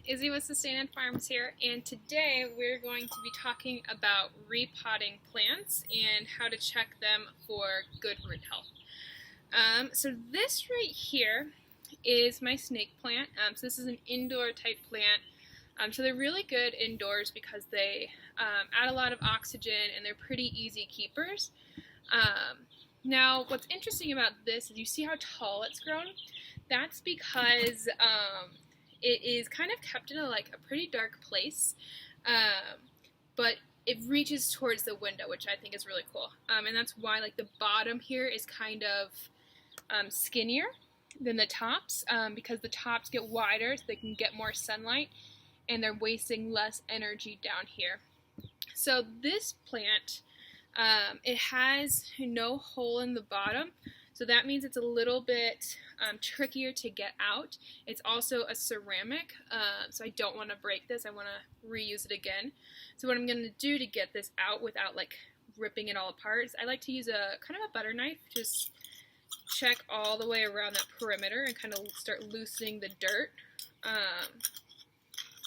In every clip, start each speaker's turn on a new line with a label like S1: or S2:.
S1: Izzy with Sustained Farms here, and today we're going to be talking about repotting plants and how to check them for good root health. So this right here is my snake plant. So this is an indoor type plant. So they're really good indoors because they add a lot of oxygen and they're pretty easy keepers. Now what's interesting about this is you see how tall it's grown? That's because it is kind of kept in a pretty dark place, but it reaches towards the window, which I think is really cool. And that's why the bottom here is kind of skinnier than the tops, because the tops get wider so they can get more sunlight, and they're wasting less energy down here. So this plant, it has no hole in the bottom, so that means it's a little bit trickier to get out. It's also a ceramic, so I don't want to break this. I want to reuse it again. So what I'm going to do to get this out without ripping it all apart is I like to use a kind of a butter knife, just check all the way around that perimeter and kind of start loosening the dirt.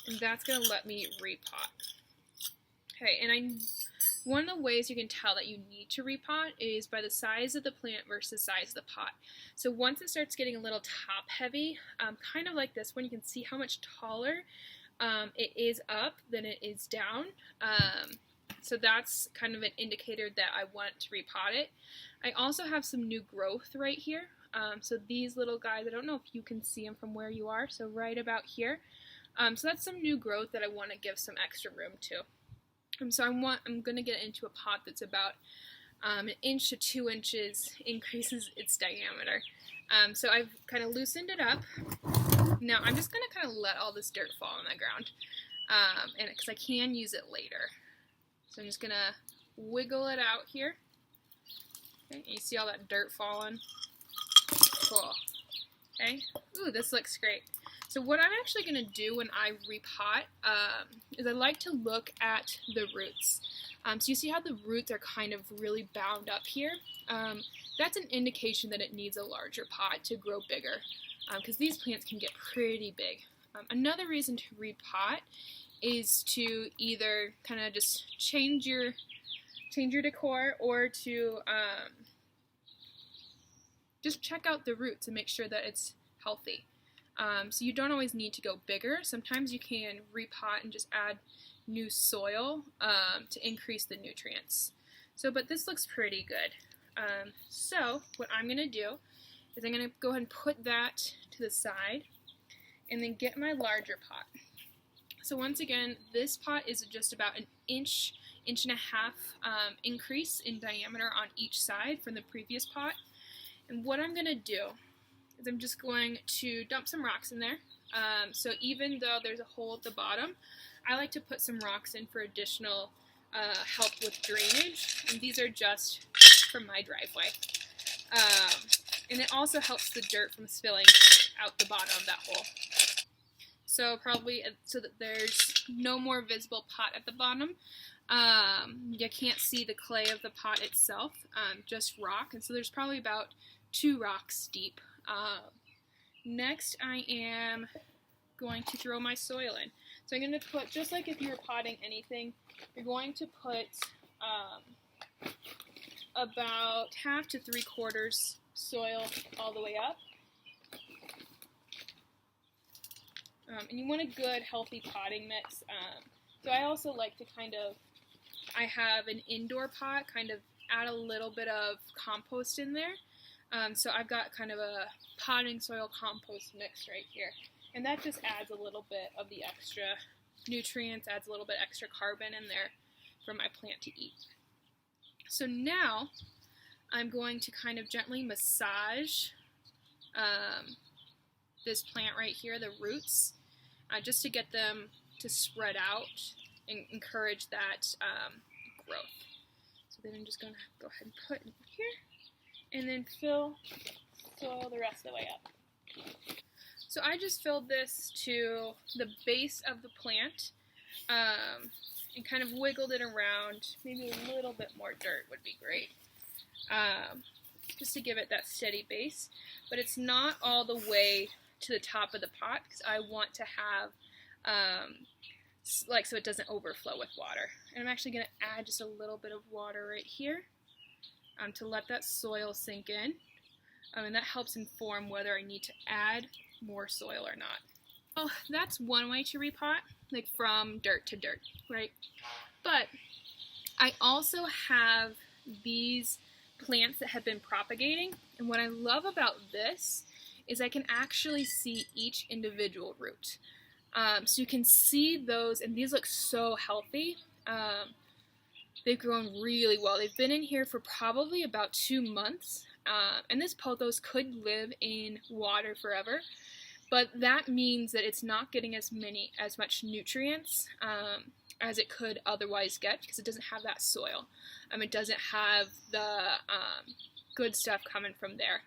S1: And that's going to let me repot. Okay, and one of the ways you can tell that you need to repot is by the size of the plant versus size of the pot. So once it starts getting a little top heavy, kind of like this one, you can see how much taller it is up than it is down. So that's kind of an indicator that I want to repot it. I also have some new growth right here. So these little guys, I don't know if you can see them from where you are, so right about here. So that's some new growth that I want to give some extra room to. So I'm going to get into a pot that's about 1 inch to 2 inches, increases its diameter. So I've kind of loosened it up. Now I'm just going to kind of let all this dirt fall on the ground, and because I can use it later. So I'm just going to wiggle it out here. Okay, and you see all that dirt falling? Cool. Okay. Ooh, this looks great. So what I'm actually going to do when I repot is I like to look at the roots. So you see how the roots are kind of really bound up here? That's an indication that it needs a larger pot to grow bigger, because these plants can get pretty big. Another reason to repot is to either kind of just change your decor, or to just check out the roots and make sure that it's healthy. So you don't always need to go bigger. Sometimes you can repot and just add new soil to increase the nutrients. But this looks pretty good. So what I'm going to do is I'm going to go ahead and put that to the side and then get my larger pot. So once again, this pot is just about 1 inch, 1.5 inch increase in diameter on each side from the previous pot. And what I'm going to do is I'm just going to dump some rocks in there. So even though there's a hole at the bottom, I like to put some rocks in for additional help with drainage. And these are just from my driveway. And it also helps the dirt from spilling out the bottom of that hole. So probably so that there's no more visible pot at the bottom. You can't see the clay of the pot itself, just rock. And so there's probably about 2 rocks deep. Next, I am going to throw my soil in. So I'm going to put, just like if you were potting anything, you're going to put about 1/2 to 3/4 soil all the way up. And you want a good, healthy potting mix. So I also like to I have an indoor pot, kind of add a little bit of compost in there. So I've got kind of a potting soil compost mix right here. And that just adds a little bit of the extra nutrients, adds a little bit extra carbon in there for my plant to eat. So now I'm going to kind of gently massage this plant right here, the roots, just to get them to spread out and encourage that growth. So then I'm just going to go ahead and put it here, and then fill soil the rest of the way up. So I just filled this to the base of the plant, and kind of wiggled it around. Maybe a little bit more dirt would be great, just to give it that steady base. But it's not all the way to the top of the pot, because I want to have like so it doesn't overflow with water. And I'm actually going to add just a little bit of water right here to let that soil sink in. And that helps inform whether I need to add more soil or not. Well, that's one way to repot, like from dirt to dirt, right? But I also have these plants that have been propagating, and what I love about this is I can actually see each individual root. So you can see those, and these look so healthy. They've grown really well. They've been in here for probably about 2 months, and this pothos could live in water forever, but that means that it's not getting as much nutrients as it could otherwise get because it doesn't have that soil. It doesn't have the good stuff coming from there.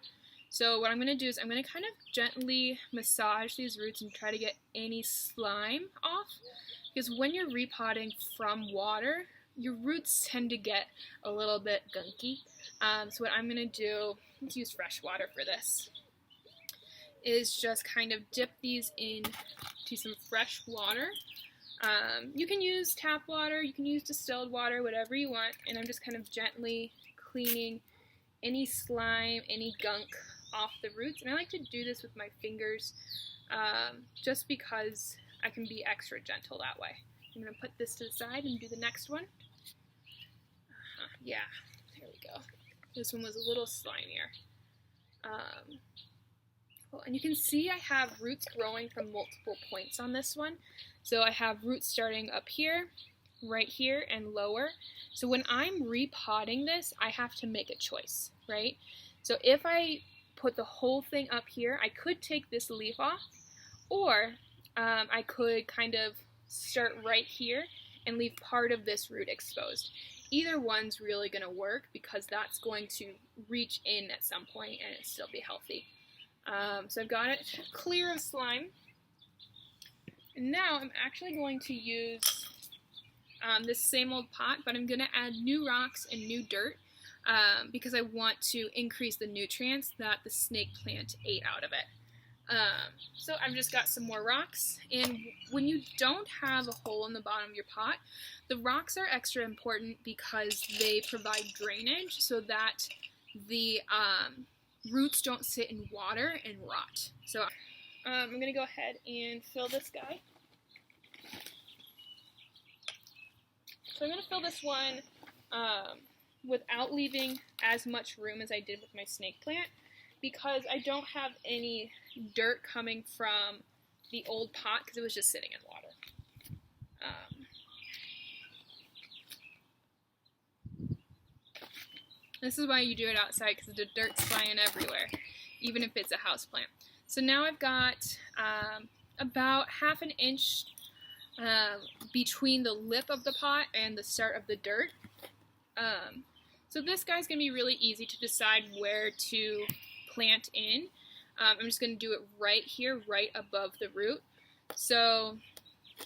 S1: So what I'm going to do is I'm going to kind of gently massage these roots and try to get any slime off, because when you're repotting from water, your roots tend to get a little bit gunky. So what I'm going to do, let's use fresh water for this, is just kind of dip these in to some fresh water. You can use tap water, you can use distilled water, whatever you want, and I'm just kind of gently cleaning any slime, any gunk off the roots. And I like to do this with my fingers just because I can be extra gentle that way. I'm going to put this to the side and do the next one. Yeah, there we go. This one was a little slimier. And you can see I have roots growing from multiple points on this one. So I have roots starting up here, right here, and lower. So when I'm repotting this, I have to make a choice, right? So if I put the whole thing up here, I could take this leaf off, or I could kind of start right here and leave part of this root exposed. Either one's really going to work because that's going to reach in at some point and it still be healthy. So I've got it clear of slime. And now I'm actually going to use this same old pot, but I'm going to add new rocks and new dirt because I want to increase the nutrients that the snake plant ate out of it. So I've just got some more rocks, and when you don't have a hole in the bottom of your pot, the rocks are extra important because they provide drainage so that the roots don't sit in water and rot. So I'm going to go ahead and fill this guy. So I'm going to fill this one without leaving as much room as I did with my snake plant, because I don't have any dirt coming from the old pot because it was just sitting in water. This is why you do it outside, because the dirt's flying everywhere, even if it's a house plant. So now I've got about ½ an inch between the lip of the pot and the start of the dirt. So this guy's going to be really easy to decide where to plant in. I'm just going to do it right here, right above the root. So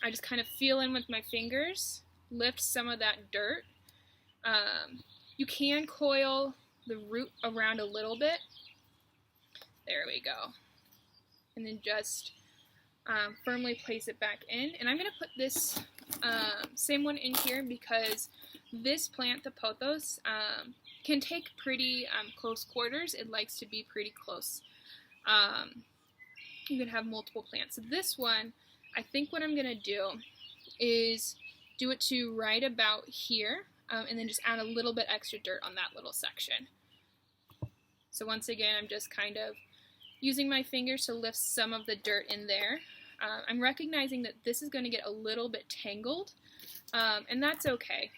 S1: I just kind of feel in with my fingers, lift some of that dirt. You can coil the root around a little bit. There we go. And then just firmly place it back in. And I'm going to put this same one in here because this plant, the pothos, can take pretty close quarters. It likes to be pretty close. You can have multiple plants. So this one, I think what I'm going to do is do it to right about here, and then just add a little bit extra dirt on that little section. So once again, I'm just kind of using my fingers to lift some of the dirt in there. I'm recognizing that this is going to get a little bit tangled, and that's okay.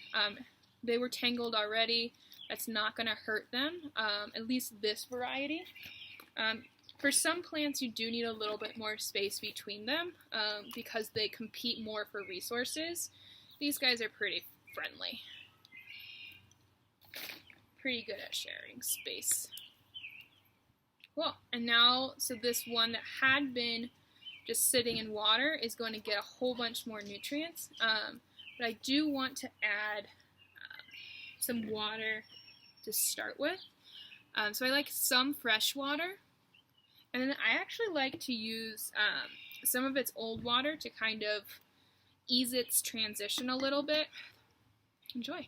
S1: They were tangled already. That's not going to hurt them, at least this variety. For some plants, you do need a little bit more space between them because they compete more for resources. These guys are pretty friendly. Pretty good at sharing space. Cool. And now, so this one that had been just sitting in water is going to get a whole bunch more nutrients. But I do want to add some water to start with. So I like some fresh water. And then I actually like to use some of its old water to kind of ease its transition a little bit. Enjoy.